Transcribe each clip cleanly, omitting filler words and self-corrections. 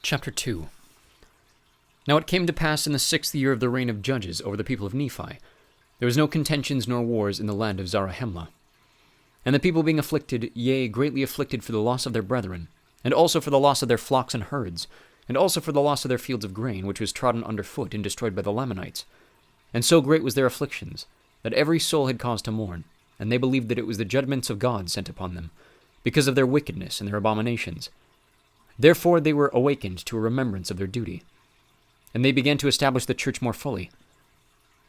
Chapter 2. Now it came to pass in the 6th year of the reign of judges over the people of Nephi, there was no contentions nor wars in the land of Zarahemla. And the people being afflicted, yea, greatly afflicted for the loss of their brethren, and also for the loss of their flocks and herds, and also for the loss of their fields of grain, which was trodden under foot and destroyed by the Lamanites. And so great was their afflictions, that every soul had cause to mourn, and they believed that it was the judgments of God sent upon them, because of their wickedness and their abominations. Therefore they were awakened to a remembrance of their duty, and they began to establish the church more fully.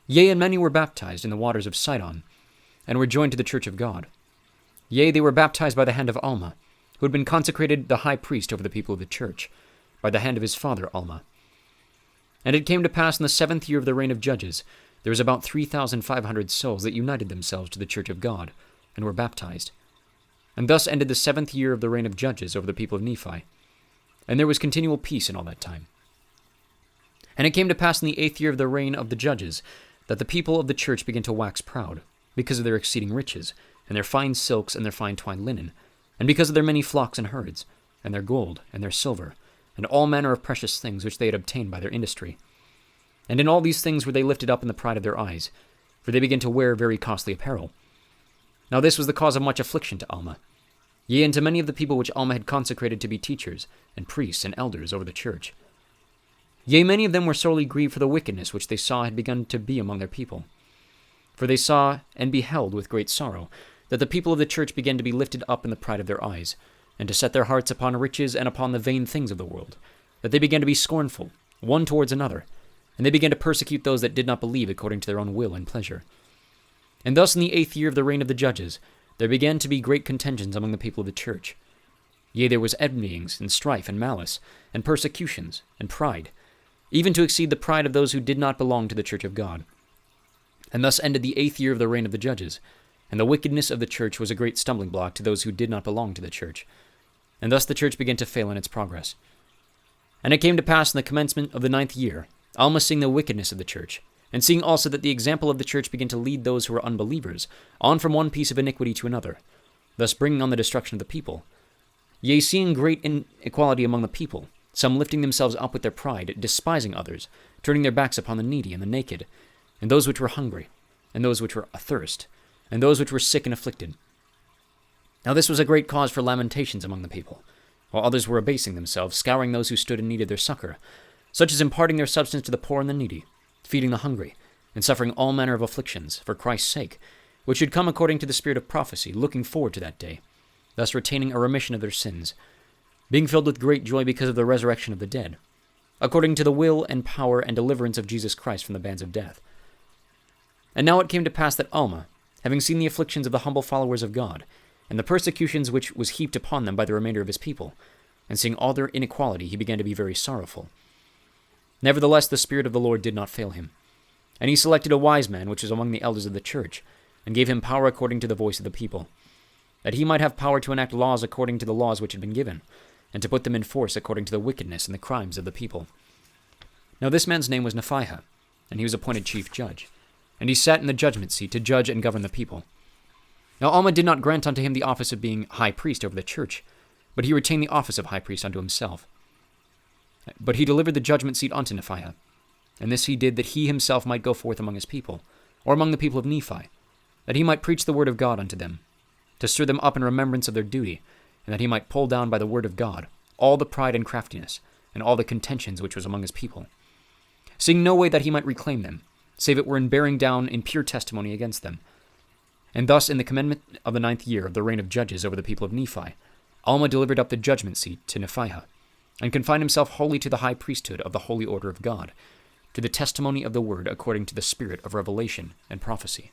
Yea, and many were baptized in the waters of Sidon, and were joined to the church of God. Yea, they were baptized by the hand of Alma, who had been consecrated the high priest over the people of the church, by the hand of his father Alma. And it came to pass in the 7th year of the reign of judges, there was about 3,500 souls that united themselves to the church of God, and were baptized. And thus ended the 7th year of the reign of judges over the people of Nephi. And there was continual peace in all that time. And it came to pass in the 8th year of the reign of the judges, that the people of the church began to wax proud, because of their exceeding riches, and their fine silks and their fine twined linen, and because of their many flocks and herds, and their gold, and their silver, and all manner of precious things which they had obtained by their industry. And in all these things were they lifted up in the pride of their eyes, for they began to wear very costly apparel. Now this was the cause of much affliction to Alma, yea, and to many of the people which Alma had consecrated to be teachers, and priests, and elders over the church. Yea, many of them were sorely grieved for the wickedness which they saw had begun to be among their people. For they saw and beheld with great sorrow that the people of the church began to be lifted up in the pride of their eyes, and to set their hearts upon riches and upon the vain things of the world, that they began to be scornful, one towards another, and they began to persecute those that did not believe according to their own will and pleasure. And thus in the 8th year of the reign of the judges, there began to be great contentions among the people of the church. Yea, there was envyings, and strife, and malice, and persecutions, and pride, even to exceed the pride of those who did not belong to the church of God. And thus ended the 8th year of the reign of the judges, and the wickedness of the church was a great stumbling block to those who did not belong to the church. And thus the church began to fail in its progress. And it came to pass in the commencement of the 9th year, Alma seeing the wickedness of the church, and seeing also that the example of the church began to lead those who were unbelievers on from one piece of iniquity to another, thus bringing on the destruction of the people. Yea, seeing great inequality among the people, some lifting themselves up with their pride, despising others, turning their backs upon the needy and the naked, and those which were hungry, and those which were athirst, and those which were sick and afflicted. Now this was a great cause for lamentations among the people, while others were abasing themselves, scouring those who stood in need of their succor, such as imparting their substance to the poor and the needy, feeding the hungry, and suffering all manner of afflictions, for Christ's sake, which should come according to the spirit of prophecy, looking forward to that day, thus retaining a remission of their sins, being filled with great joy because of the resurrection of the dead, according to the will and power and deliverance of Jesus Christ from the bands of death. And now it came to pass that Alma, having seen the afflictions of the humble followers of God, and the persecutions which was heaped upon them by the remainder of his people, and seeing all their inequality, he began to be very sorrowful. Nevertheless, the Spirit of the Lord did not fail him. And he selected a wise man, which was among the elders of the church, and gave him power according to the voice of the people, that he might have power to enact laws according to the laws which had been given, and to put them in force according to the wickedness and the crimes of the people. Now this man's name was Nephi, and he was appointed chief judge, and he sat in the judgment seat to judge and govern the people. Now Alma did not grant unto him the office of being high priest over the church, but he retained the office of high priest unto himself. But he delivered the judgment seat unto Nephi, and this he did that he himself might go forth among his people, or among the people of Nephi, that he might preach the word of God unto them, to stir them up in remembrance of their duty, and that he might pull down by the word of God all the pride and craftiness, and all the contentions which was among his people, seeing no way that he might reclaim them, save it were in bearing down in pure testimony against them. And thus in the commencement of the 9th year of the reign of judges over the people of Nephi, Alma delivered up the judgment seat to Nephi, and confined himself wholly to the high priesthood of the holy order of God, to the testimony of the word according to the spirit of revelation and prophecy.